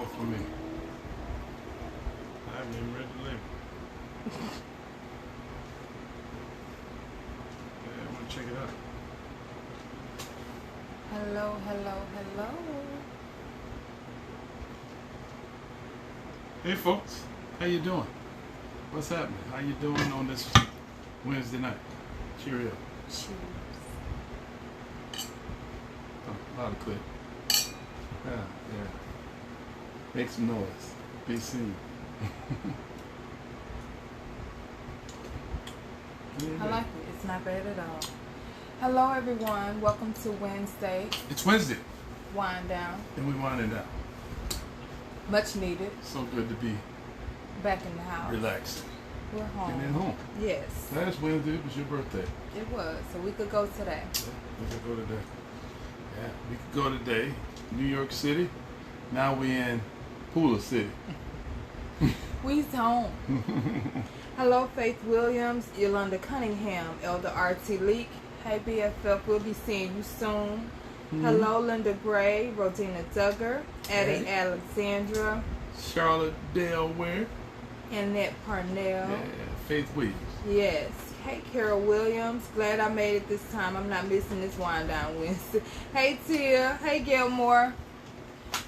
more for me. I haven't even read the label. Yeah, I want to check it out. Hello, hello, hello. Hey folks, how you doing? What's happening? How you doing on this Wednesday night? Cheerio. Cheers. Oh, loud and clear. Yeah. Make some noise. Be seen. I like it. It's not bad at all. Hello, everyone. Welcome to Wednesday. It's Wednesday, Wind down. and we winding down. Much needed. So good to be Back in the house. relaxed. We're home. And then home. Yes, Last Wednesday was your birthday. it was. So we could go today. Yeah, we could go today. Yeah, we could go today. New York City. Now we in Pula City. We's home. Hello, Faith Williams, Yolanda Cunningham, Elder R.T. Leak. Hey, BFF, we'll be seeing you soon. Hello, Linda Gray, Rodina Duggar, Addie Hey. Alexandra, Charlotte Delaware. Annette Parnell. Yeah, Faith Williams. Yes. Hey, Carol Williams. Glad I made it this time. I'm not missing this wind down Wednesday. Hey, Tia. Hey, Gilmore.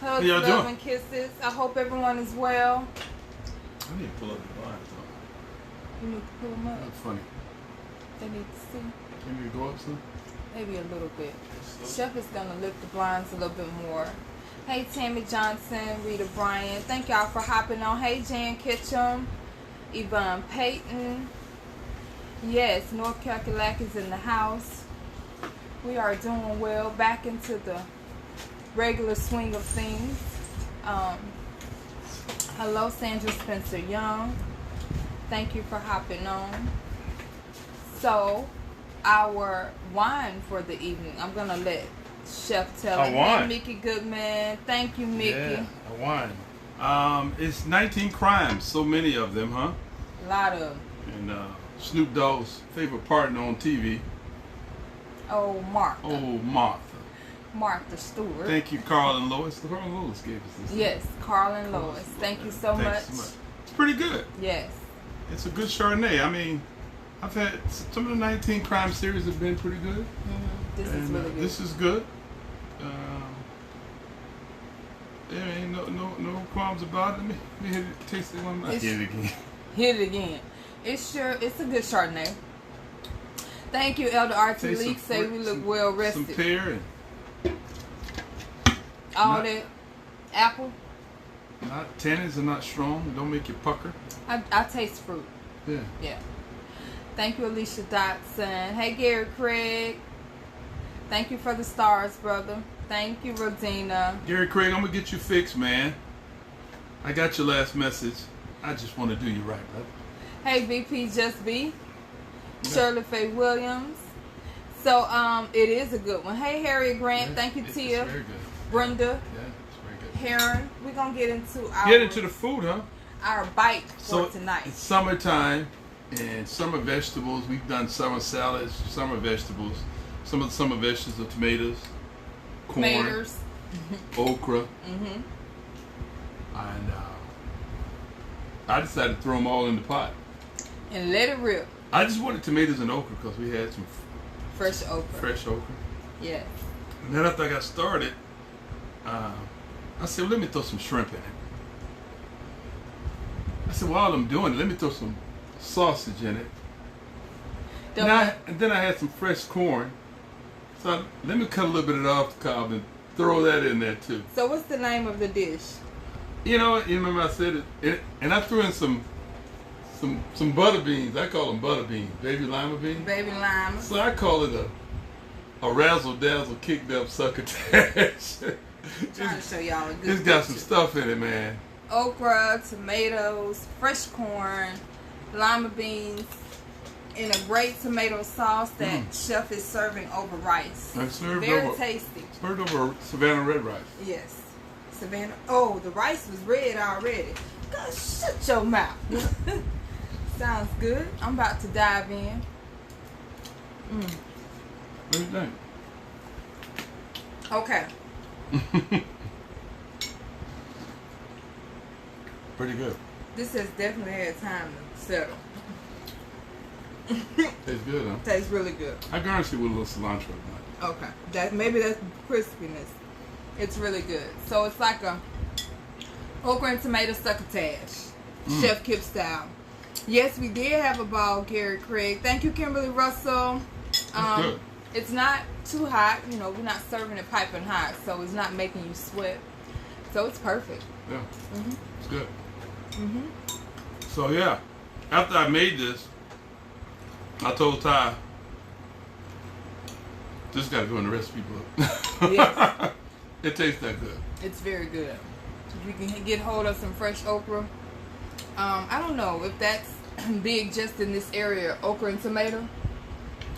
Hugs, y'all love, doing? and kisses. I hope everyone is well. I need to pull up the blinds though. You need to pull them up. That's funny. They need to see. Can we go up some? Maybe a little bit. Chef is going to lift the blinds a little bit more. Hey, Tammy Johnson, Rita Bryan. Thank y'all for hopping on. Hey, Jan Kitchum, Yvonne Payton. Yes, North Cackalack is in the house. We are doing well. Back into the regular swing of things. Hello, Sandra Spencer Young. Thank you for hopping on. So, our wine for the evening, I'm going to let Chef tell A it. wine? Hey, Mickey Goodman. Thank you, Mickey. Yeah, a wine. It's 19 crimes. So many of them, huh? A lot of. And Snoop Dogg's favorite partner on TV. Oh, Martha. Oh, Martha. Martha Stewart. Thank you, Carl and Lois. Carl and Lois gave us this. Yes, Carl and Lois. Thank you so much. Thanks so much. It's pretty good. Yes. It's a good Chardonnay. I mean, I've had some of the 19 crime series have been pretty good. This is And really good. this is good. There ain't no qualms about it. Let me hit it, taste it one more. It's- Hit it again. Hit it again. It's a good Chardonnay. Thank you, Elder R.T. Taste Leak. some Say fruit, we look some- well Some rested. pear and All nut. that apple. not tannins are not strong. It don't make you pucker. I taste fruit. Yeah. Yeah. Thank you, Alicia Dotson. Hey, Gary Craig. Thank you for the stars, brother. Thank you, Rodina. Gary Craig, I'm gonna get you fixed, man. I got your last message. I just want to do you right, brother. Hey, VP Just B. Yeah. Shirley Faye Williams. So, it is a good one. Hey, Harriet Grant. Yeah, Thank you, it's Tia. very good. Brenda. Yeah, it's very good. Heron. We're going to get into The food, huh? our bite So for tonight. it's summertime and summer vegetables. We've done summer salads, summer vegetables. Some of the summer vegetables are tomatoes, corn, Tomatoes. okra, Mm-hmm. and I decided to throw them all in the pot. And let it rip. I just wanted tomatoes and okra because we had some Fresh okra. fresh okra. Yes. And then after I got started, I said, well, let me throw some shrimp in it. I said, while I'm doing it, let me throw some sausage in it. And then I had some fresh corn. So let me cut a little bit of it off the cob and throw that in there too. So what's the name of the dish? You know, you remember I said it, and I threw in some butter beans. I call them butter beans, baby lima beans. Baby lima. So I call it a razzle dazzle kicked up succotash. Trying to show y'all a good It's got some picture. stuff in it, man. Okra, tomatoes, fresh corn, lima beans, in a great tomato sauce that Chef is serving over rice. And served Very over, tasty. served over Savannah red rice. Yes. Savannah. Oh, the rice was red already. God, shut your mouth. Sounds good. I'm about to dive in. What do you think? Okay. Pretty good. This has definitely had time to settle. Tastes good, huh? Tastes really good. I garnish it with a little cilantro. Okay. Maybe that's crispiness. It's really good. So it's like a okra and tomato succotash. Chef Kip style. Yes, we did have a ball, Gary Craig. Thank you, Kimberly Russell. Good. It's not too hot. You know, we're not serving it piping hot, so it's not making you sweat. So it's perfect. Yeah. It's good. Mm-hmm. So yeah, after I made this, I told Ty, this got to go in the recipe book. Yes. It tastes that good. It's very good. If you can get hold of some fresh okra. I don't know if that's big just in this area, okra and tomato.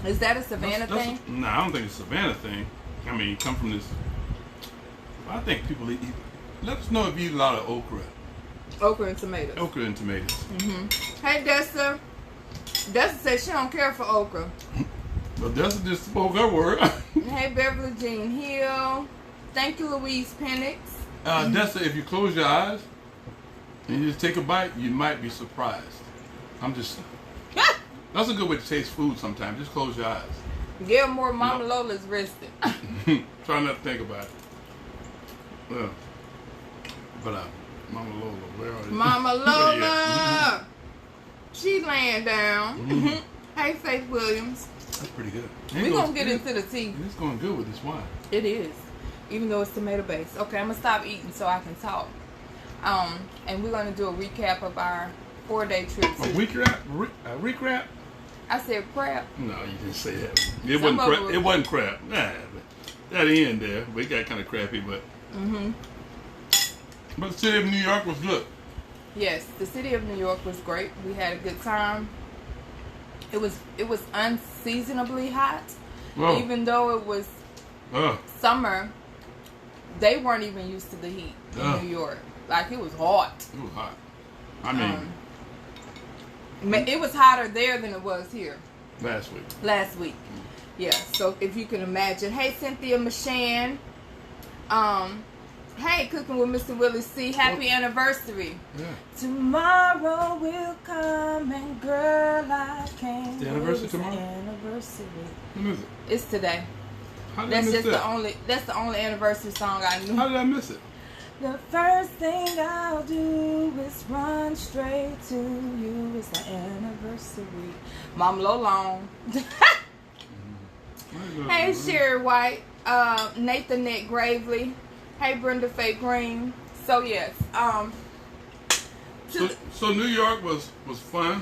Is that a Savannah thing? No, I don't think it's a Savannah thing. I mean, you come from this. I think people eat. Let us know if you eat a lot of okra. Okra and tomatoes. Okra and tomatoes. Mm-hmm. Hey, Dessa. Dessa says she don't care for okra. But Dessa just spoke her word. Hey, Beverly Jean Hill. Thank you, Louise Penix. Dessa, if you close your eyes and you just take a bite, you might be surprised. That's a good way to taste food sometimes. Just close your eyes. Get more Mama Lola's rested. Try not to think about it. Well, but Mama Lola, where are you? Mama Lola! She laying down. Hey, Faith Williams. That's pretty good. We're going to get into the tea. It's going good with this wine. It is. Even though it's tomato based. Okay, I'm going to stop eating so I can talk. And we're going to do a recap of our 4-day trip. A recap? A recap? I said crap. No, you didn't say that. It wasn't crap. It wasn't crap. Nah, that end there, we got kind of crappy, but. But the city of New York was good. Yes, the city of New York was great. We had a good time. It was unseasonably hot. Oh. Even though it was summer, they weren't even used to the heat in New York. Like, it was hot. It was hot. I mean, it was hotter there than it was here. Last week. Yeah, so if you can imagine. Hey, Cynthia Machan. Hey, Cooking with Mr. Willie C. Happy anniversary. Yeah. Tomorrow will come and girl, I can't. The anniversary tomorrow? Anniversary. When is it? It's today. How did I miss that? That's the only anniversary song I knew. How did I miss it? The first thing I'll do is run straight to you. It's the anniversary. Mom Lolong. Hey, Sherry White. Nathan Nick Gravely. Hey, Brenda Faye Green. So, yes. So New York was fun.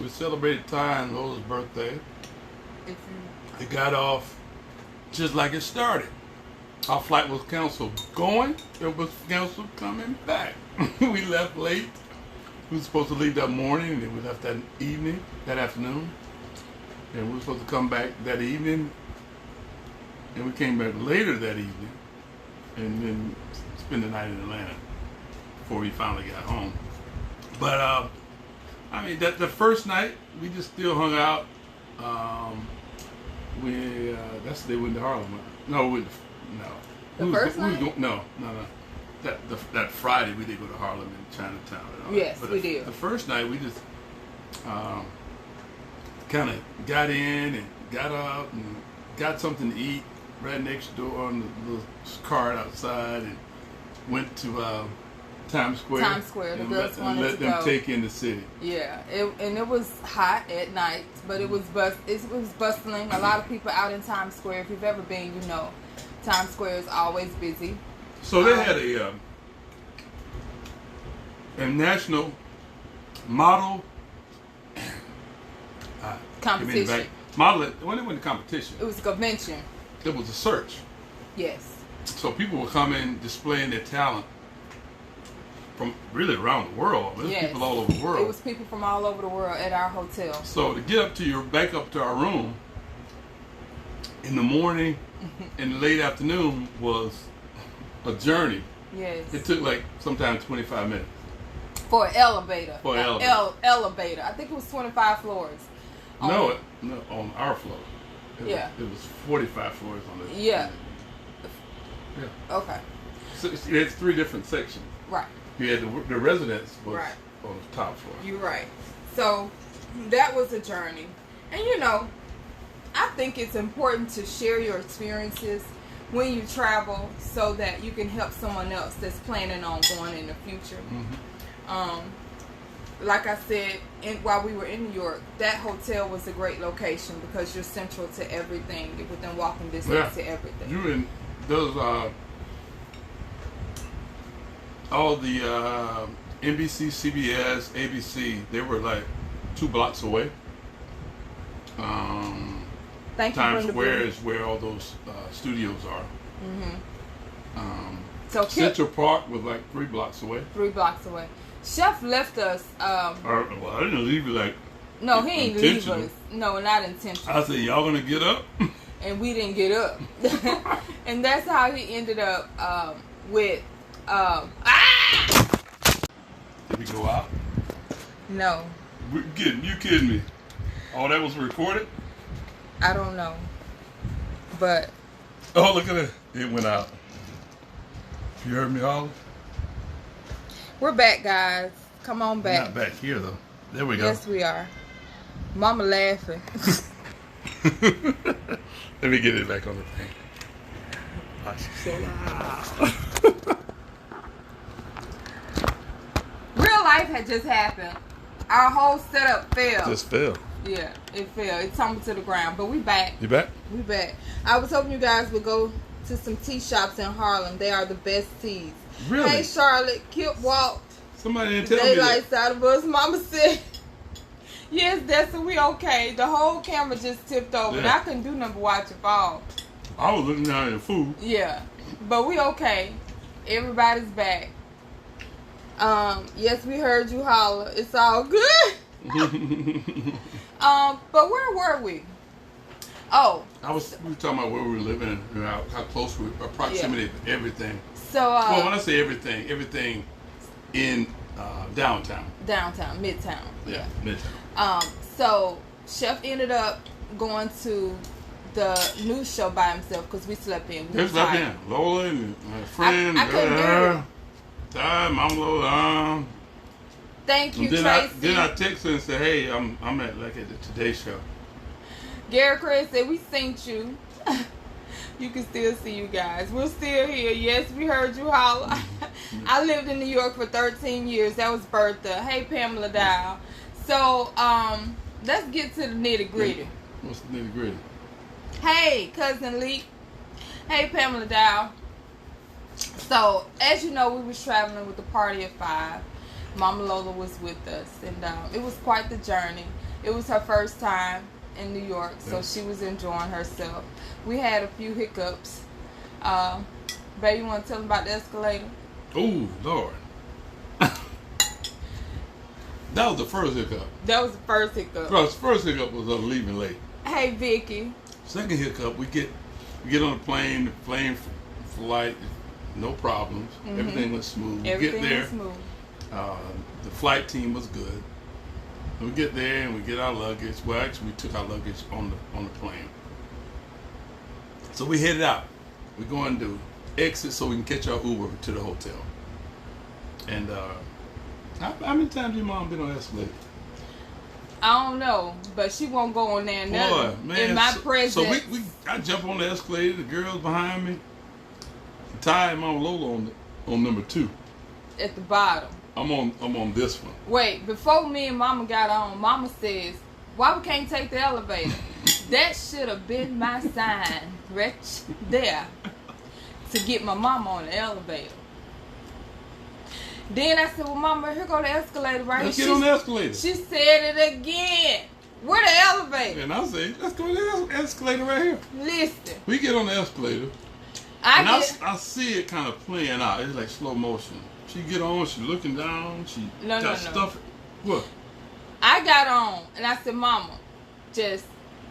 We celebrated Ty and Lola's birthday. It got off just like it started. Our flight was canceled going. It was canceled coming back. We left late. We were supposed to leave that morning, and then we left that afternoon. And we were supposed to come back that evening. And we came back later that evening. And then spend the night in Atlanta before we finally got home. But, I mean, the first night, we just still hung out. That's the day we went to Harlem. No. The first night? No. That Friday, we did go to Harlem and Chinatown. And all yes, but we did. The first night, we just kind of got in and got up and got something to eat right next door on the little cart outside and went to Times Square. The girls wanted let them take in the city. Yeah, it was hot at night, but it was bustling. A lot of people out in Times Square. If you've ever been, you know, Times Square is always busy. So they had a national model competition. When it went to competition, it was a convention. It was a search. Yes. So people were coming displaying their talent from really around the world. There's people all over the world. It was people from all over the world at our hotel. So to get back up to our room in the morning and late afternoon was a journey. Yes. It took like sometimes 25 minutes. For an elevator. Elevator. I think it was 25 floors. No, on our floor. It was 45 floors on the. Yeah. Yeah. Okay. So it's 3 different sections. Right. You had the residence was Right. on the top floor. You're right. So that was a journey. And you know, I think it's important to share your experiences when you travel so that you can help someone else that's planning on going in the future. Like I said, while we were in New York, that hotel was a great location because you're central to everything, within walking distance to everything. You in those all the NBC, CBS, ABC, they were like 2 blocks away. Thank you. Times Square is where all those studios are. So Central Park was like 3 blocks away. 3 blocks away. Chef left us. Well, I didn't leave you like. No, he ain't leave us. No, not intentional. I said, y'all gonna get up? And we didn't get up. And that's how he ended up with. Did he go out? No. You kidding me? Oh, that was recorded? I don't know. But. Oh, look at it. It went out. You heard me, Olive? We're back, guys. Come on back. We're not back here, though. There we go. Yes, we are. Mama laughing. Let me get it back on the thing. Oh, she's so loud. Real life had just happened. Our whole setup fell. Just fell. Yeah, it fell. It tumbled to the ground. But we back. You back? We back. I was hoping you guys would go to some tea shops in Harlem. They are the best teas. Really? Hey, Charlotte. Kip walked. Somebody didn't tell me that. Daylights out of us. Mama said, yes, Dessa, we okay. The whole camera just tipped over. And I couldn't do nothing but watch it fall. I was looking down at the food. Yeah. But we okay. Everybody's back. Yes, we heard you holler. It's all good. But where were we? Oh. We were talking about where we were living and how close we were, proximity to everything. So, well, when I say everything in downtown. Downtown, midtown. Yeah, midtown. So Chef ended up going to the news show by himself because we slept in. We slept in. Lola and my friend. I couldn't do it. Ty, Mama Lola. Thank you, then Tracy. Then I text her and said, "Hey, I'm at the Today Show." Gary Chris said, "We synced you." You can still see you guys. We're still here. Yes, we heard you holler. I lived in New York for 13 years. That was Bertha. Hey, Pamela Dow. So, let's get to the nitty gritty. What's the nitty gritty? Hey, Cousin Lee. Hey, Pamela Dow. So, as you know, we was traveling with the party of 5. Mama Lola was with us, and it was quite the journey. It was her first time in New York, so she was enjoying herself. We had a few hiccups. Babe, you want to tell them about the escalator? Oh, Lord. That was the first hiccup. That was the first hiccup. First hiccup was leaving late. Hey, Vicky. Second hiccup, we get on the plane flight, no problems. Mm-hmm. Everything was smooth. Everything we get there. was smooth. The flight team was good. We get there and we get our luggage. Well, actually, we took our luggage on the plane. So we headed out. We're going to exit so we can catch our Uber to the hotel. And how many times your mom been on escalator? I don't know, but she won't go on there. Boy, man, in my presence. So I jump on the escalator. The girls behind me. Ty and Mama Lola on number 2. At the bottom. I'm on this one. Wait, before me and Mama got on, Mama says, "Why we can't take the elevator?" That should have been my sign right there to get my mama on the elevator. Then I said, "Well, Mama, here go the escalator right here." Let's get on the escalator. She said it again. Where the elevator? And I say, let's go to the escalator right here. Listen. We get on the escalator. I see it kind of playing out. It's like slow motion. She get on, she looking down, she got stuff. What? I got on, and I said, "Mama, just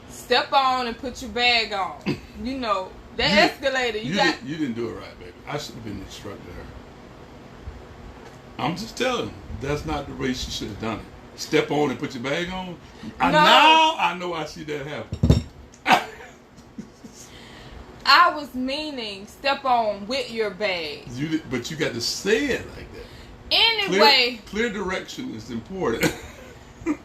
step on and put your bag on." You know, that escalator, you didn't do it right, baby. I should have been instructing her. I'm just telling you, that's not the way she should have done it. Step on and put your bag on. Now I know I see that happen. I was meaning step on with your bag. But you got to say it like that. Anyway, clear direction is important.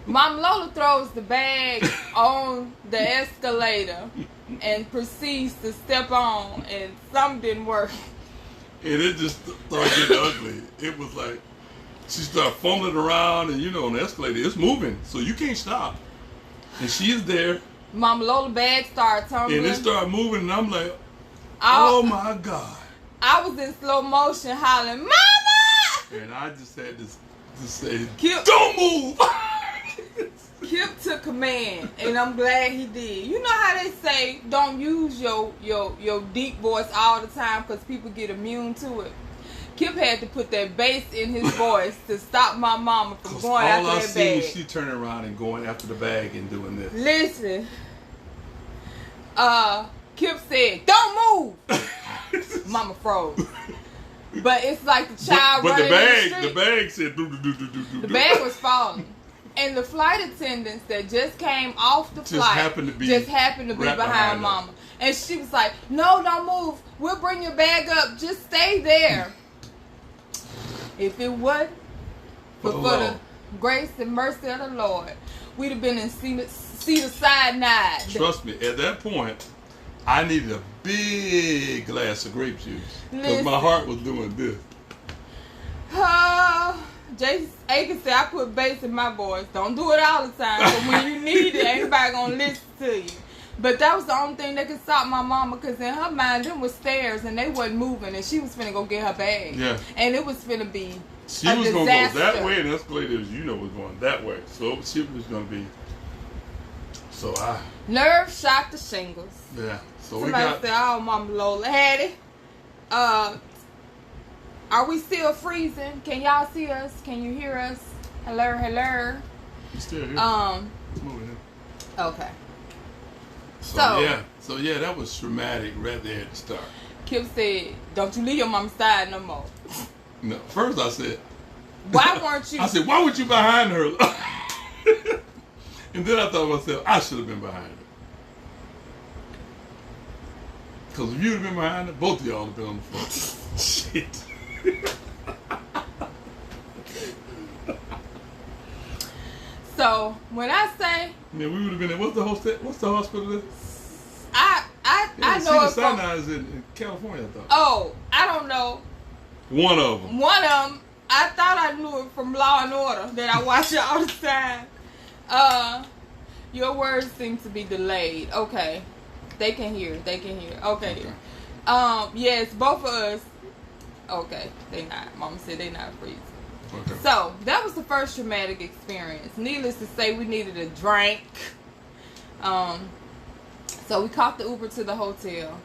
Mama Lola throws the bag on the escalator and proceeds to step on, and something didn't work. And it just started getting ugly. It was like she started fumbling around, and on the escalator, it's moving, so you can't stop. And she's there. Mama Lola bag started tumbling. And it started moving, and I'm like, oh my God. I was in slow motion hollering, Mama! And I just had to say, Kip, don't move! Kip took command, and I'm glad he did. You know how they say, don't use your deep voice all the time because people get immune to it? Kip had to put that bass in his voice to stop my mama from going after that bag. All I see was she turning around and going after the bag and doing this. Listen, Kip said, "Don't move." Mama froze. But it's like the child running in the street. The bag said, do. The bag was falling. And the flight attendants that just came off the flight just happened to be behind Mama. And she was like, "No, don't move. We'll bring your bag up. Just stay there." If it wasn't for the grace and mercy of the Lord, we'd have been in Cedar Sinai. Trust me, at that point, I needed a big glass of grape juice because my heart was doing this. Jason Aiken said, "I put bass in my voice. Don't do it all the time. But when you need it, ain't nobody gonna listen to you." But that was the only thing that could stop my mama, because in her mind, them was stairs and they wasn't moving, and she was finna go get her bag. Yeah. And it was finna be she was gonna go that way, and the escalator, was going that way. So she was gonna be. So I. Nerve shot the shingles. Yeah. So somebody said, "Oh, Mama Lola had it." Are we still freezing? Can y'all see us? Can you hear us? Hello, hello. You still here? It's moving here. Okay. So yeah, that was traumatic right there at the start. Kip said, "Don't you leave your mama's side no more." No, first I said, "Why weren't you?" I said, "Why weren't you behind her?" And then I thought to myself, I should have been behind her. Because if you'd have been behind her, both of y'all would have been on the floor. Shit. So when I say, yeah, we would have been. What's the hospital? I know it from. Sinai is in California, I thought. Oh, I don't know. One of them. I thought I knew it from Law and Order that I watch it all the time. Your words seem to be delayed. Okay, they can hear. Okay. Yes, both of us. Okay, they not. Mama said they not freezing. Okay. So that was the first traumatic experience. Needless to say, we needed a drink. So we caught the Uber to the hotel,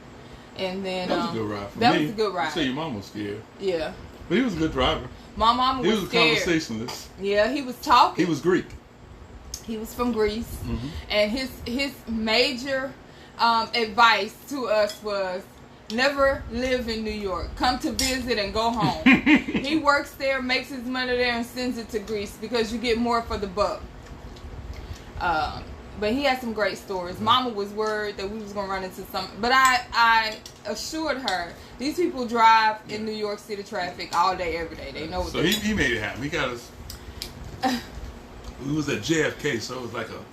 and then that was a good ride for me. That was a good ride. You say your mom was scared. Yeah. But he was a good driver. My mama was scared. He was a conversationalist. Yeah, he was talking. He was Greek. He was from Greece, mm-hmm. And his major advice to us was, never live in New York. Come to visit and go home. He works there, makes his money there, and sends it to Greece because you get more for the buck. But he had some great stories. Mama was worried that we was going to run into some. But I assured her, these people drive in New York City traffic all day, every day. They know what they're doing. So he made it happen. He got us. We was at JFK, so it was like a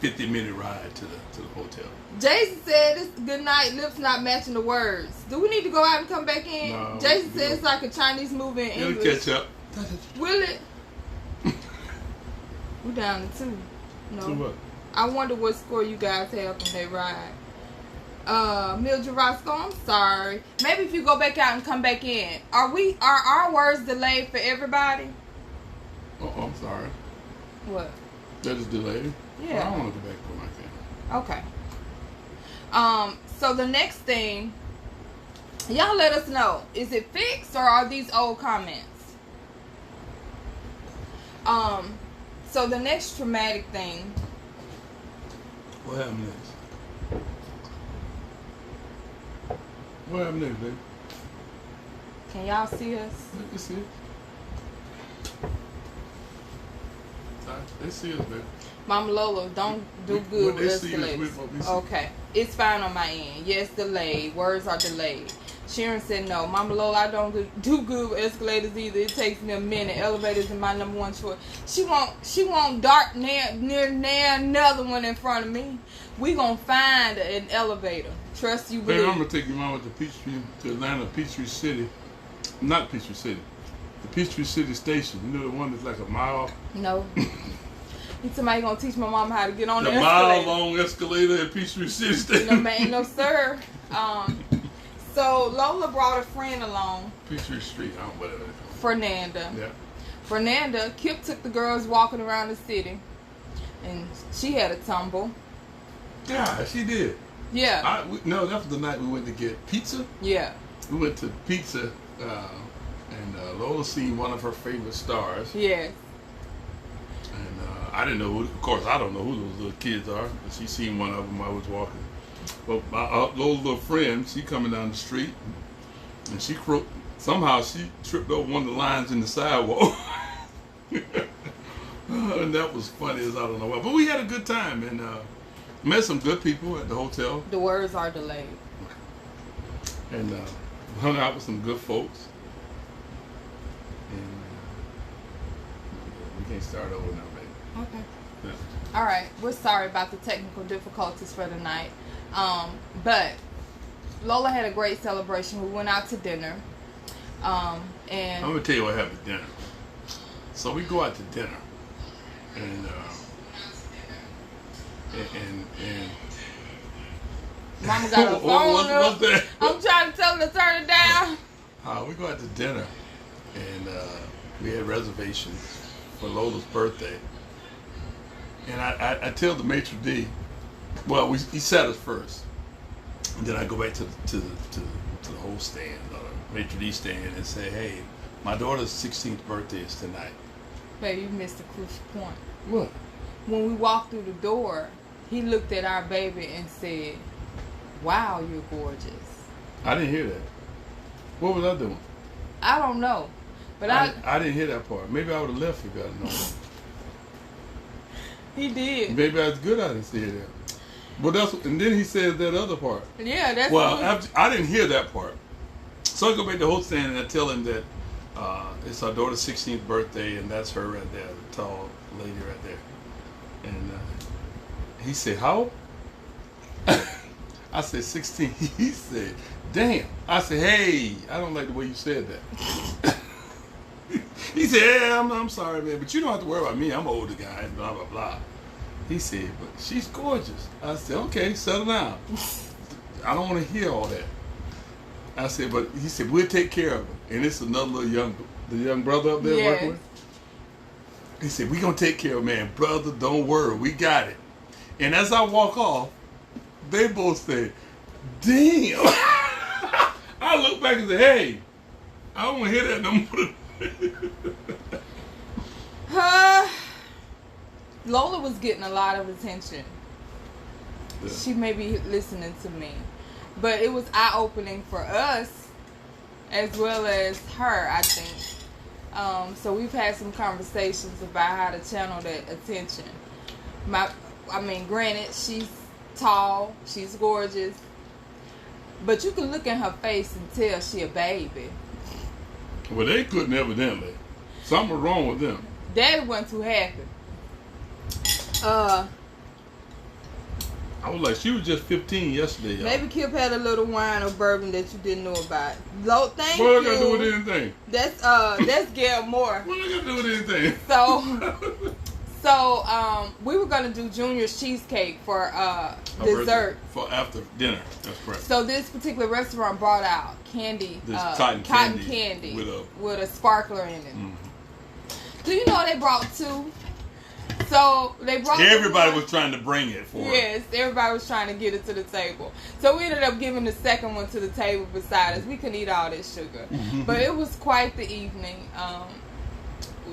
50-minute ride to the hotel. Jason said, "It's good night, lips not matching the words." Do we need to go out and come back in? No, Jason said it's like a Chinese movie in English. It'll catch up. Will it? We're down to 2. No. 2 what? I wonder what score you guys have from that ride. Mildred Roscoe, I'm sorry. Maybe if you go back out and come back in. Are our words delayed for everybody? I'm sorry. What? That is delayed? Yeah. I don't want to go back for my camera. Okay. So the next thing, y'all let us know. Is it fixed or are these old comments? So the next traumatic thing. What happened next? What happened next, baby? Can y'all see us? They see it. They see us, baby. Mama Lola, don't do good what with they see escalators. is what we see. Okay. It's fine on my end. Yes, delayed. Words are delayed. Sharon said no. Mama Lola, I don't do good with escalators either. It takes me a minute. Elevators are my number one choice. She won't dart near another one in front of me. We gonna find an elevator. Trust you, believe. Baby, I'm gonna take you mama to Atlanta, Peachtree City. Not Peachtree City. The Peachtree City Station. You know the one that's like a mile? No. Somebody gonna teach my mom how to get on the escalator. Mile-long escalator at Peachtree City Station. No, man, no, sir. So Lola brought a friend along. Peachtree Street, whatever. Fernanda. Yeah. Fernanda, Kip took the girls walking around the city, and she had a tumble. Yeah, she did. Yeah. No, that was the night we went to get pizza. Yeah. We went to pizza, and Lola seen one of her favorite stars. Yes. And I didn't know who. Of course, I don't know who those little kids are. But she seen one of them. I was walking. But my Lola's little friend, she coming down the street, and somehow she tripped over one of the lines in the sidewalk. And that was funny as I don't know why. But we had a good time and met some good people at the hotel. The words are delayed. And hung out with some good folks. And we can't start over now, baby. Okay. Yeah. All right. We're sorry about the technical difficulties for tonight. But Lola had a great celebration. We went out to dinner. And I'm gonna tell you what happened at dinner. So we go out to dinner, and Mama got her phone up. What's that? I'm trying to tell her to turn it down. We go out to dinner, and we had reservations for Lola's birthday. And I tell the maitre d', well, he sat us first, and then I go back to the whole stand, maitre d' stand, and say, hey, my daughter's 16th birthday is tonight. Baby, you missed a crucial point. What? When we walked through the door, he looked at our baby and said, wow, you're gorgeous. I didn't hear that. What was I doing? I don't know. But I didn't hear that part. Maybe I would have left if I had known that. He did. Maybe I was good. I didn't see that. But and then he said that other part. Yeah, that's. Well, I didn't hear that part. So I go back to the whole stand and I tell him that it's our daughter's 16th birthday, and that's her right there, the tall lady right there. And he said, "How old?" I said 16. He said, "Damn." I said, "Hey, I don't like the way you said that." He said, "Yeah, I'm sorry, man, but you don't have to worry about me. I'm an older guy, and blah, blah, blah." He said, "But she's gorgeous." I said, "Okay, settle down. I don't want to hear all that." I said, but he said, "We'll take care of her." And it's another little the young brother up there working with. He said, "We're going to take care of her, man. Brother, don't worry. We got it." And as I walk off, they both said, "Damn." I look back and say, "Hey, I don't want to hear that no more." Lola was getting a lot of attention. Yeah. She may be listening to me. But it was eye-opening for us as well as her, I think. So we've had some conversations about how to channel that attention. Granted, she's tall, she's gorgeous, but you can look in her face and tell she a baby. Well, they couldn't evidently. Something was wrong with them. Daddy wasn't too happy. I was like, she was just 15 yesterday, y'all. Maybe Kip had a little wine or bourbon that you didn't know about. Thank you. What I got to do with anything? That's Gail Moore. What I got to do with anything? So we were gonna do Junior's cheesecake for dessert for after dinner. That's correct. So this particular restaurant brought out candy, cotton candy with a sparkler in it. Mm-hmm. Do you know they brought two? So they brought. Everybody was trying to bring it for. Yes, everybody was trying to get it to the table. So we ended up giving the second one to the table beside us. We couldn't eat all this sugar, but it was quite the evening.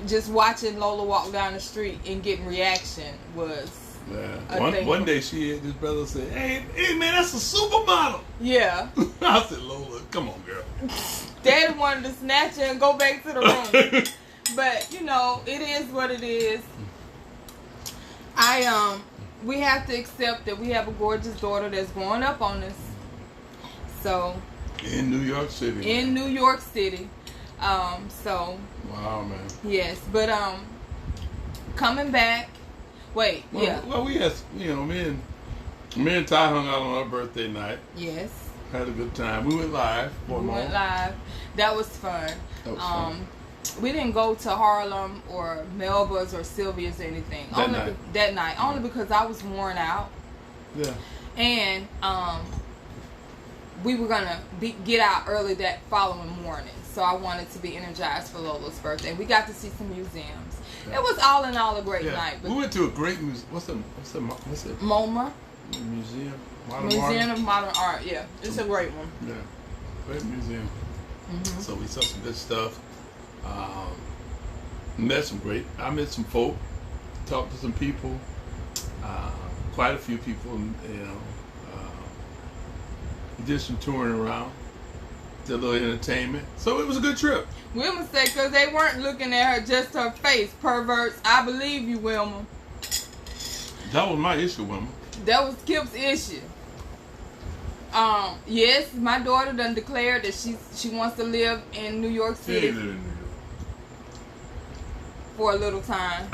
Just watching Lola walk down the street and getting reaction was. Yeah. One day his brother said, hey man, that's a supermodel. Yeah. I said, Lola, come on, girl. Daddy wanted to snatch her and go back to the room. But, it is what it is. We have to accept that we have a gorgeous daughter that's growing up on us. So, In New York City. In New York City. So. Wow, man. Yes, but coming back. Wait, well, yeah. Well, we had, me and Ty hung out on our birthday night. Yes. Had a good time. We went live. Went live. That was fun. That was fun. We didn't go to Harlem or Melba's or Sylvia's or anything. That night. Only because I was worn out. Yeah. And we were gonna get out early that following morning, so I wanted to be energized for Lola's birthday. We got to see some museums. Yeah. It was all in all a great night. But we went to a great museum. What's it? MoMA. Museum of Modern Art. Yeah, it's a great one. Yeah, great museum. Mm-hmm. So we saw some good stuff. I met some folk. Talked to some people. Quite a few people. Did some touring around. Did a little entertainment. So it was a good trip. Wilma said because they weren't looking at her, just her face. Perverts. I believe you, Wilma. That was my issue, Wilma. That was Kip's issue. Yes, my daughter done declared that she wants to live in New York City. She live in New York. For a little time.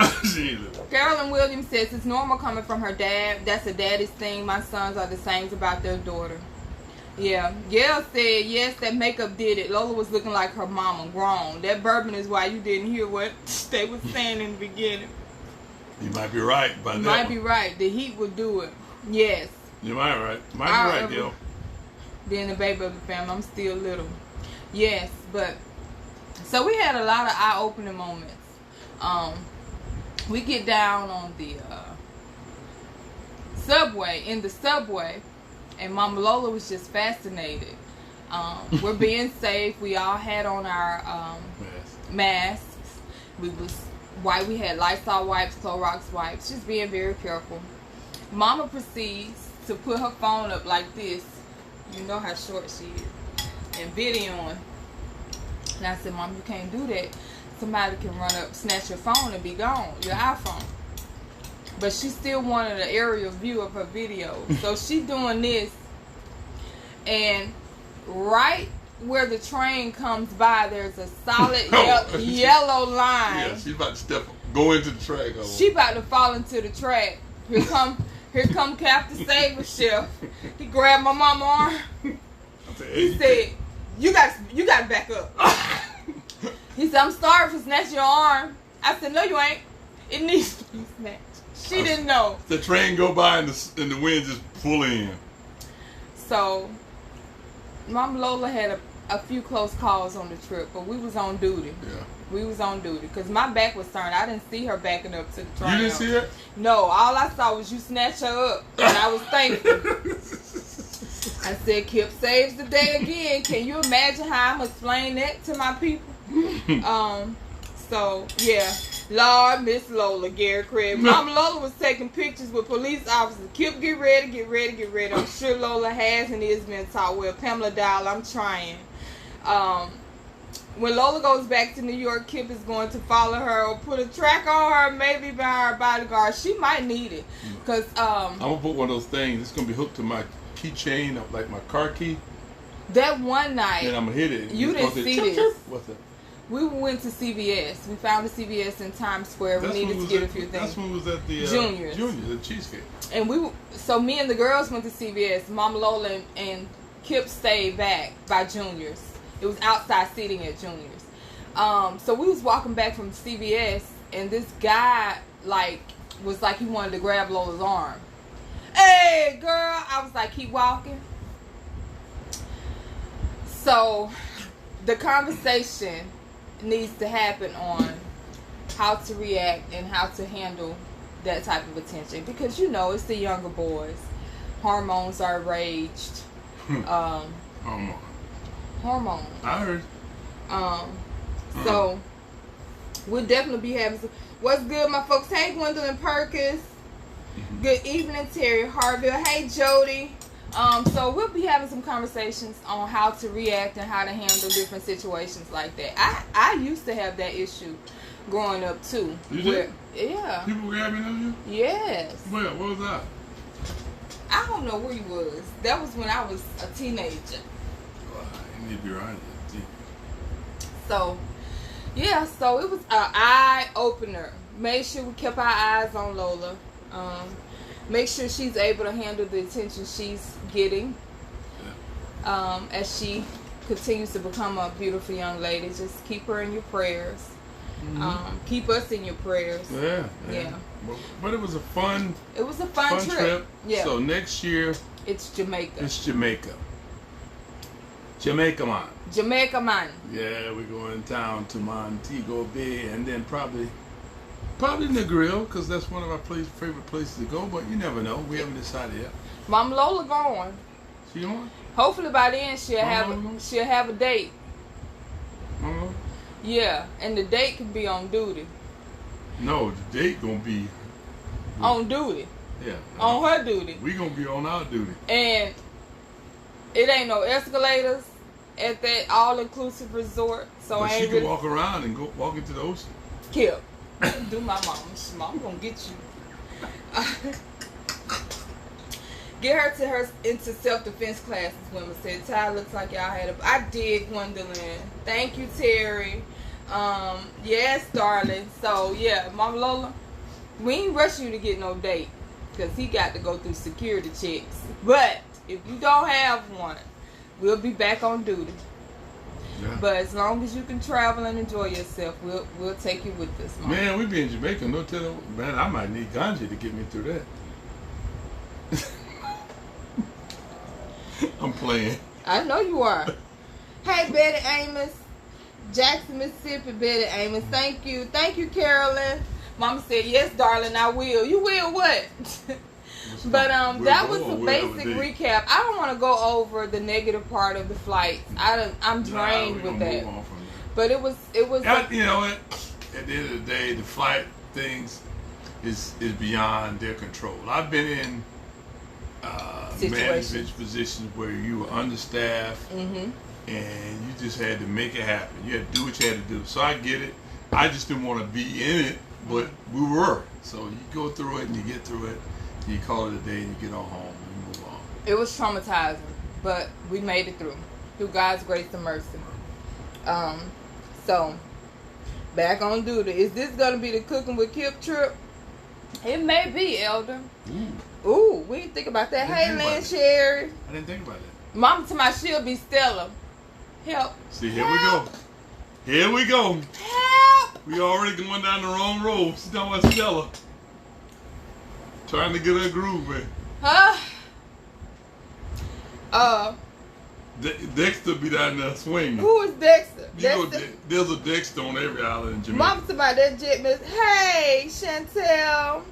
Carolyn Williams says it's normal coming from her dad. That's a daddy's thing. My sons are the same about their daughter. Yeah. Gail said, yes, that makeup did it. Lola was looking like her mama, grown. That bourbon is why you didn't hear what they were saying in the beginning. You might be right about that. You might be right. The heat would do it. Yes. You might be right, Gail. Being the baby of the family, I'm still little. Yes, but so we had a lot of eye-opening moments. We get down on the subway, and Mama Lola was just fascinated. We're being safe. We all had on our masks. We had Lysol wipes, Clorox wipes, just being very careful. Mama proceeds to put her phone up like this. You know how short she is. And videoing. And I said, Mom, you can't do that. Somebody can run up, snatch your phone and be gone, your iPhone. But she still wanted an aerial view of her video. So she doing this, and right where the train comes by, there's a solid yellow line. Yeah, she's about to go into the track. She about to fall into the track. Here come Captain Saber Chef. He grabbed my mama arm. He said, "You got to back up." He said, "I'm sorry for snatching your arm." I said, "No, you ain't. It needs to be snatched." She didn't know. The train go by and the wind just pull in. So, Mama Lola had a few close calls on the trip, but we was on duty. Yeah. We was on duty because my back was turned. I didn't see her backing up to the train. You didn't see her? No, all I saw was you snatch her up, and I was thankful. I said, Kip saves the day again. Can you imagine how I'm explaining that to my people? So, yeah. Lord, Miss Lola, Gary Craig. Mama Lola was taking pictures with police officers. Kip, get ready. I'm sure Lola has and is being taught well. Pamela Dial, I'm trying. When Lola goes back to New York, Kip is going to follow her or put a track on her, maybe by her bodyguard. She might need it. Because, I'm going to put one of those things. It's going to be hooked to my keychain, like my car key. That one night. And I'm going to hit it. You didn't see this. What's that? We went to CVS. We found a CVS in Times Square. We needed to get a few things. That's when we was at the Juniors, the cheesecake. And so me and the girls went to CVS. Mama Lola and Kip stayed back by Juniors. It was outside seating at Juniors. So we was walking back from CVS, and this guy was like he wanted to grab Lola's arm. Hey, girl! I was like, keep walking. So the conversation needs to happen on how to react and how to handle that type of attention, because it's the younger boys. Hormones are raged. Hormones. I heard. So we'll definitely be having some. What's good, my folks? Hey, Gwendolyn Perkins. Good evening, Terry Harville. Hey, Jody. So we'll be having some conversations on how to react and how to handle different situations like that. I used to have that issue growing up too. You did? Yeah. People grabbing on you? Yes. Where? What was that? I don't know where you was. That was when I was a teenager. You need to be around you. So, yeah, so it was an eye opener. Make sure we kept our eyes on Lola. Make sure she's able to handle the attention she's getting as she continues to become a beautiful young lady. Just keep her in your prayers. Keep us in your prayers. Yeah. But it was a fun. It was a fun trip. Yeah. So next year it's Jamaica. It's Jamaica. Jamaica man. Jamaica man. Yeah, we're going down to Montego Bay and then probably Negril because that's one of our favorite places to go. But you never know. We haven't decided yet. Mom Lola going. She going? Hopefully by then she'll have a date. Mama? Yeah, and the date can be on duty. No, the date gonna be on duty. Yeah. On her duty. We gonna be on our duty. And it ain't no escalators at that all-inclusive resort. So but I ain't she can walk around and go walk into the ocean. Kip, do my mom. Mom gonna get you. Get her into self-defense classes. Women said, Ty, looks like y'all had I did, Gwendolyn. Thank you, Terry. Yes, darling. So yeah, Mama Lola, we ain't rush you to get no date because he got to go through security checks. But if you don't have one, we'll be back on duty. Yeah. But as long as you can travel and enjoy yourself, we'll take you with us, Mama. Man, we be in Jamaica. No telling, man, I might need ganja to get me through that. I'm playing. I know you are. Hey, Betty Amos. Jackson, Mississippi, Betty Amos. Thank you. Thank you, Carolyn. Mama said, yes, darling, I will. You will what? But that was a basic recap. I don't want to go over the negative part of the flights. I'm drained with that. But it was. You know what? At the end of the day, the flight things is beyond their control. I've been in management positions where you were understaffed and you just had to make it happen. You had to do what you had to do. So I get it. I just didn't want to be in it, but we were. So you go through it and you get through it. You call it a day and you get on home and you move on. It was traumatizing, but we made it through God's grace and mercy. So back on duty. Is this gonna be the cooking with Kip trip? It may be, Elder. Ooh, we didn't think about that. Hey, Lynn Sherry. I didn't think about that. Mama to my she'll be Stella. Help. See, here we go. Here we go. Help. We already going down the wrong road. She's talking about Stella. Trying to get her groove, man. Dexter be down there swinging. Who is Dexter? You know, there's a Dexter on every island in Jamaica. Mama to my that jet miss. Hey, Chantel.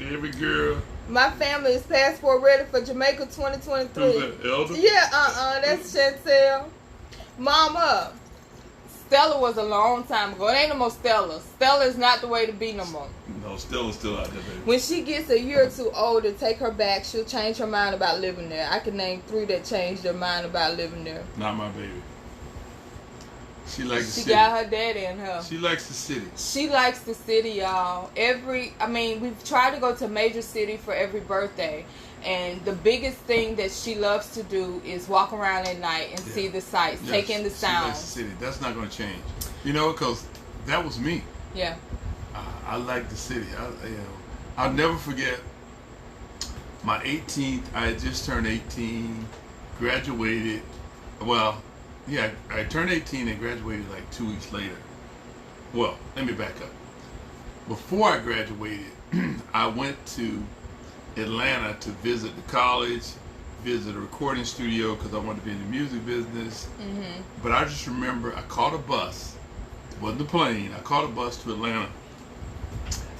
Every girl. My family is passport ready for Jamaica 2023. Who's that, Elder? Yeah, that's Chantel. Mama, Stella was a long time ago. It ain't no more Stella. Stella is not the way to be no more. No, Stella's still out there, baby. When she gets a year or two older, take her back. She'll change her mind about living there. I can name 3 that changed their mind about living there. Not my baby. She likes the city. She got her daddy in her. She likes the city. She likes the city, y'all. We've tried to go to a major city for every birthday. And the biggest thing that she loves to do is walk around at night and see the sights, take in the sounds. She likes the city. That's not going to change. You know, because that was me. Yeah. I like the city. I'll never forget my 18th. I had just turned 18, graduated. Well, yeah, I turned 18 and graduated like 2 weeks later. Well, let me back up. Before I graduated, I went to Atlanta to visit the college, visit a recording studio because I wanted to be in the music business. But I just remember I caught a bus. It wasn't a plane. I caught a bus to Atlanta.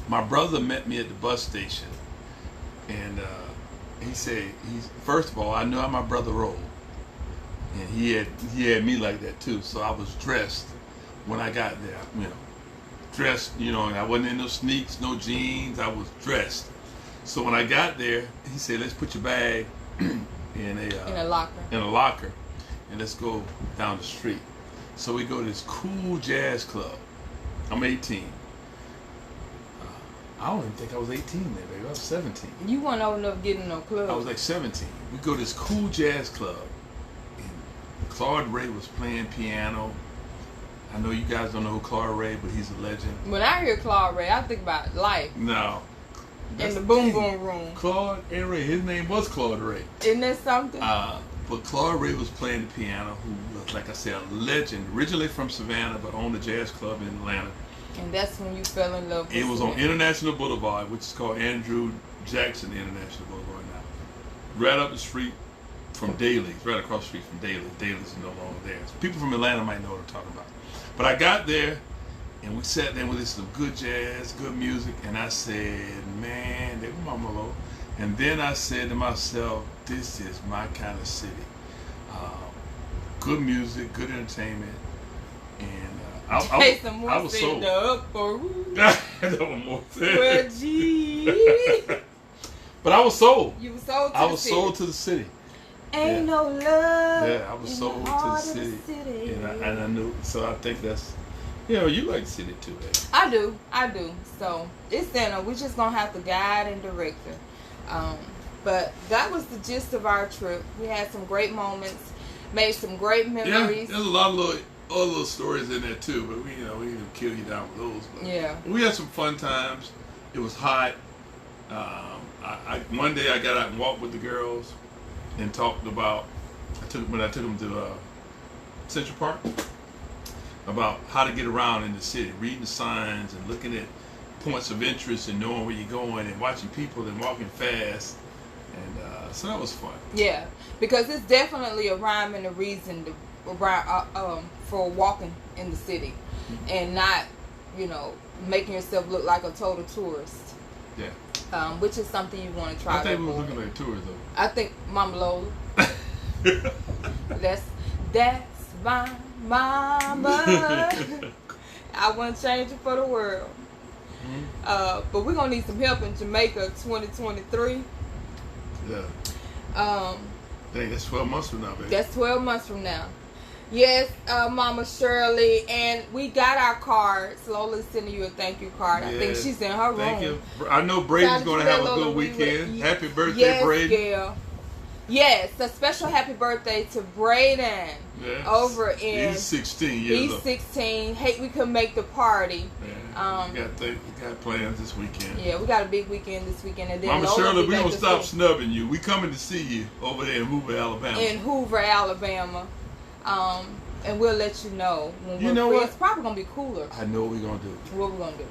My brother met me at the bus station, and he said, first of all, I knew how my brother rolled, and he had me like that too. So I was dressed when I got there, dressed, and I wasn't in no sneaks, no jeans. I was dressed. So when I got there, he said, "Let's put your bag in a locker, and let's go down the street." So we go to this cool jazz club. I'm 18. I don't even think I was 18 then, baby. I was 17. You weren't old enough to get in no club. I was like 17. We go to this cool jazz club in Claude Ray was playing piano. I know you guys don't know who Claude Ray, but he's a legend. When I hear Claude Ray, I think about life. No. In the boom boom room. Claude Ray. His name was Claude Ray. Isn't that something? But Claude Ray was playing the piano, who was, like I said, a legend. Originally from Savannah, but owned a jazz club in Atlanta. And that's when you fell in love with it was on International Boulevard, which is called Andrew Jackson International Boulevard now. Right up the street from Daly's, right across the street from Daly's. Daly's is no longer there. So people from Atlanta might know what I'm talking about. But I got there, and we sat there with some good jazz, good music, and I said, man, they were my low. And then I said to myself, this is my kind of city. Good music, good entertainment, and I was sold. Well, gee. But I was sold. You were sold to I the was city. sold to the city. Ain't no love. Yeah, I was in sold the to heart the of city. And I knew. So I think that's, you like the city too, baby. I do. So it's Santa. We're just gonna have to guide and direct her. But that was the gist of our trip. We had some great moments, made some great memories. Yeah, there's a lot of little stories in there too, but we didn't kill you down with those. But yeah, we had some fun times. It was hot. One day I got out and walked with the girls and talked about. When I took them to Central Park, about how to get around in the city, reading the signs and looking at points of interest and knowing where you're going and watching people and walking fast. And so that was fun. Yeah, because it's definitely a rhyme and a reason for walking in the city, and not, making yourself look like a total tourist. Yeah. Which is something you want to try. I think we were looking like tourists though. I think Mama Lola. That's my mama. I wouldn't change it for the world. Mm-hmm. But we're gonna need some help in Jamaica 2023. Yeah. Dang, that's 12 months from now, baby. That's 12 months from now. Yes, Mama Shirley, and we got our cards. Lola's sending you a thank you card. I think she's in her room. Thank you. I know Braden's going to have a good weekend. Happy birthday, Braden. Yes, yes, a special happy birthday to Braden. Yes. Over in. He's 16 years old. He's 16. Hey, we couldn't make the party. Yeah. We got plans this weekend. Yeah, we got a big weekend this weekend. And then Mama Lola Shirley, we don't stop snubbing you. We coming to see you over there in Hoover, Alabama. In Hoover, Alabama. And we'll let you know when you know free. what? It's probably gonna be cooler. I know what we're gonna do. What we're gonna do?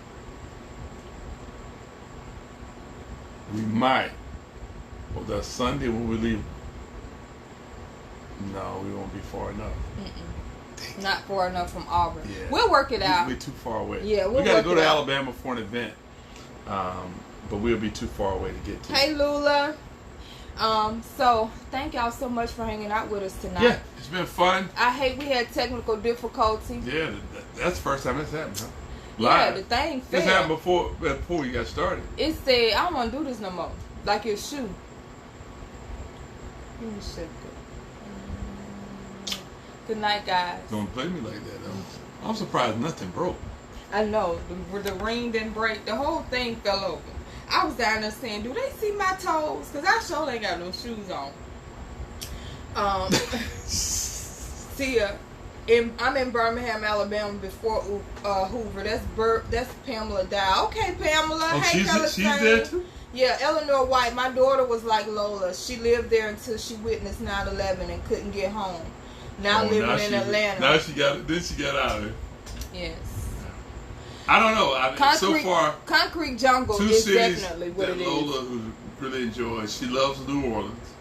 We might. Well, that Sunday when we leave. No, we won't be far enough. Not far enough from Auburn. Yeah. We'll work it out. We're too far away. Yeah, we gotta go to Alabama for an event, but we'll be too far away to get to. Hey, Lula. So thank y'all so much for hanging out with us tonight. Yeah, it's been fun. I hate we had technical difficulty. Yeah, that's the first time it's happened, huh? Yeah, Live. the thing failed. This happened before you got started. It said, I don't want to do this no more. Like your shoe. Let me shut that. Good night, guys. Don't play me like that, though. I'm surprised nothing broke. I know. The ring didn't break. The whole thing fell over. I was down there saying, do they see my toes? Because I sure ain't got no shoes on. See ya. I'm in Birmingham, Alabama before Hoover. That's Pamela Dow. Okay, Pamela. Oh, hey, she's there too? Yeah, Eleanor White. My daughter was like Lola. She lived there until she witnessed 9/11 and couldn't get home. Now living in Atlanta. Now she got out of it. Yes. I don't know. So far, Concrete Jungle two is cities definitely what that it Lola is. who really enjoys. She loves New Orleans.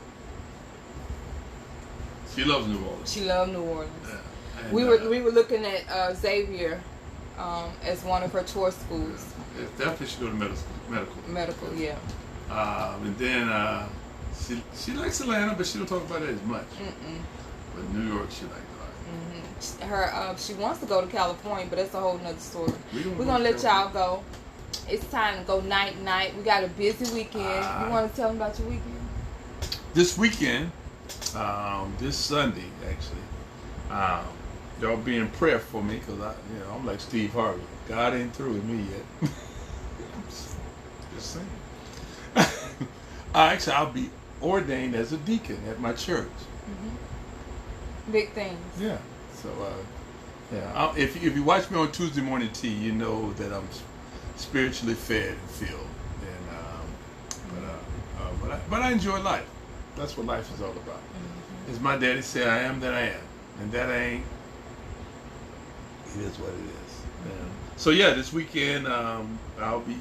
She loves New Orleans. She loved New Orleans. Yeah. And, we were looking at Xavier as one of her tour schools. Yeah, definitely should go to medical. Yeah. And then she likes Atlanta, but she don't talk about it as much. But New York, she likes a lot. She wants to go to California, but that's a whole nother story. We're gonna let y'all go. It's time to go night. We got a busy weekend. You want to tell them about your weekend? This weekend, this Sunday actually, y'all be in prayer for me because I'm like Steve Harvey. God ain't through with me yet. Just saying. Actually, I'll be ordained as a deacon at my church. Big things. Yeah. So, yeah. If you watch me on Tuesday Morning Tea, you know that I'm spiritually fed and filled. But I enjoy life. That's what life is all about. As my daddy said, I am that I am. And that I ain't, it is what it is. So yeah, this weekend I'll be,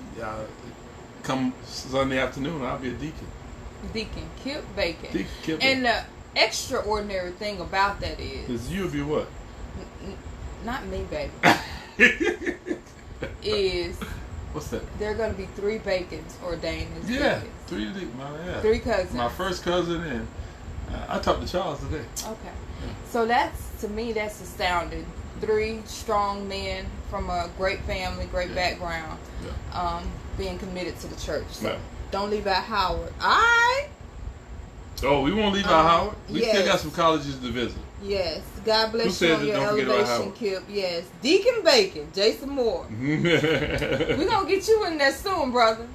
come Sunday afternoon, I'll be a deacon. Deacon Kip Bacon. Deacon Kip And the extraordinary thing about that is you'll be what? Not me, baby. Is what's that? There are going to be 3 Bacons ordained as deacons. Yeah. 3 cousins. My first cousin, and I talked to Charles today. Okay. So to me, that's astounding. 3 strong men from a great family, great background, being committed to the church. So don't leave out Howard. All right. Oh, we won't leave out Howard. We still got some colleges to visit. Yes. God bless you on your elevation, Kip. Yes. Deacon Bacon, Jason Moore. We're going to get you in there soon, brother.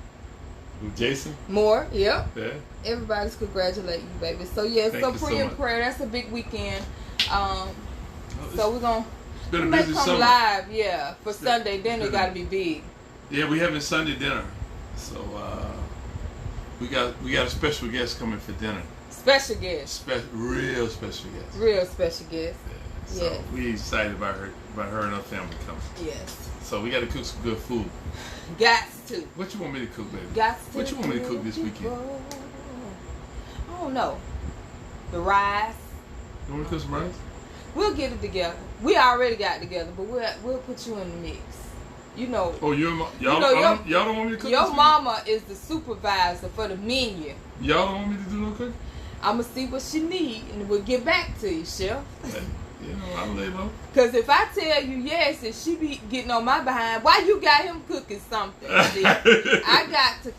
Jason? Moore, yep. Yeah. Everybody's congratulating you, baby. So, yeah, so pre and prayer. That's a big weekend. So we're going to come summer. live, for Sunday dinner. Got to be big. Yeah, we having Sunday dinner. So we got a special guest coming for dinner. Special guest. Real special guest. Real special guest. Yeah. So we excited about her and her family coming. Yes. So we got to cook some good food. Gots to. What you want me to cook, baby? Gots to. What you want me to cook this weekend? I don't know. The rice. You want me to cook some rice? We'll get it together. We already got it together, but we'll put you in the mix. You know. Oh, y'all don't want me to cook. Your mama is the supervisor for the menu. Y'all don't want me to do no cooking? I'ma see what she need and we'll get back to you, Chef. You know, I'll lay low. Cause if I tell you yes and she be getting on my behind, why you got him cooking something? I got to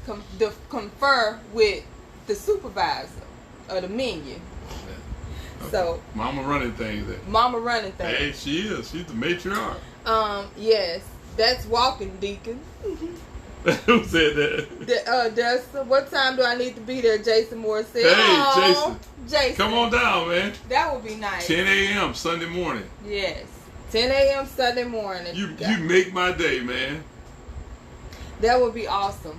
confer with the supervisor of the menu. Okay. So Mama running things. Mama running things. Hey, she is. She's the matriarch. Yes, that's walking, Deacon. Who said that? Dustin, what time do I need to be there? Jason Moore said. Hey, Jason. Come on down, man. That would be nice. 10 a.m. Sunday morning. Yes. 10 a.m. Sunday morning. You make my day, man. That would be awesome.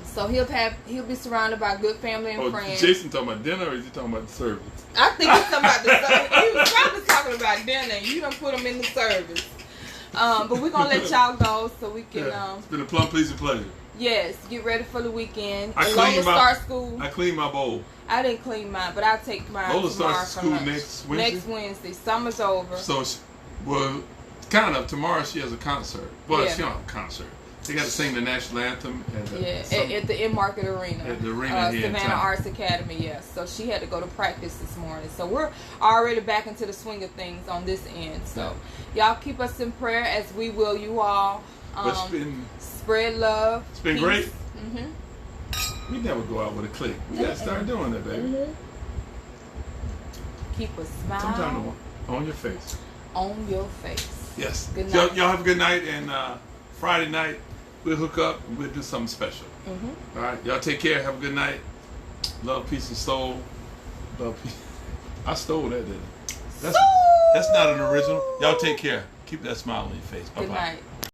So he'll be surrounded by good family and friends. Jason talking about dinner, or is he talking about the service? I think he's talking about the service. He was probably talking about dinner. You done put him in the service. But we're gonna let y'all go so we can. It's been a pleasing pleasure. Yes, get ready for the weekend. Lola start school. I cleaned my bowl. I didn't clean mine, but I'll take mine Lola tomorrow starts school next Wednesday. Next Wednesday. Summer's over. So, kind of. Tomorrow she has a concert. Well, she don't have a concert. They got to sing the national anthem at the In-Market Arena. At the arena here Savannah Arts Academy, yes. So she had to go to practice this morning. So we're already back into the swing of things on this end. So y'all keep us in prayer as we will you all. Spread love. It's been great. Mm-hmm. We never go out with a click. We got to start doing that, baby. Mm-hmm. Keep a smile. Sometime on your face. On your face. Yes. Good night. Y'all have a good night, and Friday night we'll hook up and we'll do something special. Mm-hmm. All right, y'all take care. Have a good night. Love, peace, and soul. Love, peace. I stole that, didn't I? That's not an original. Y'all take care. Keep that smile on your face. Bye-bye. Good night.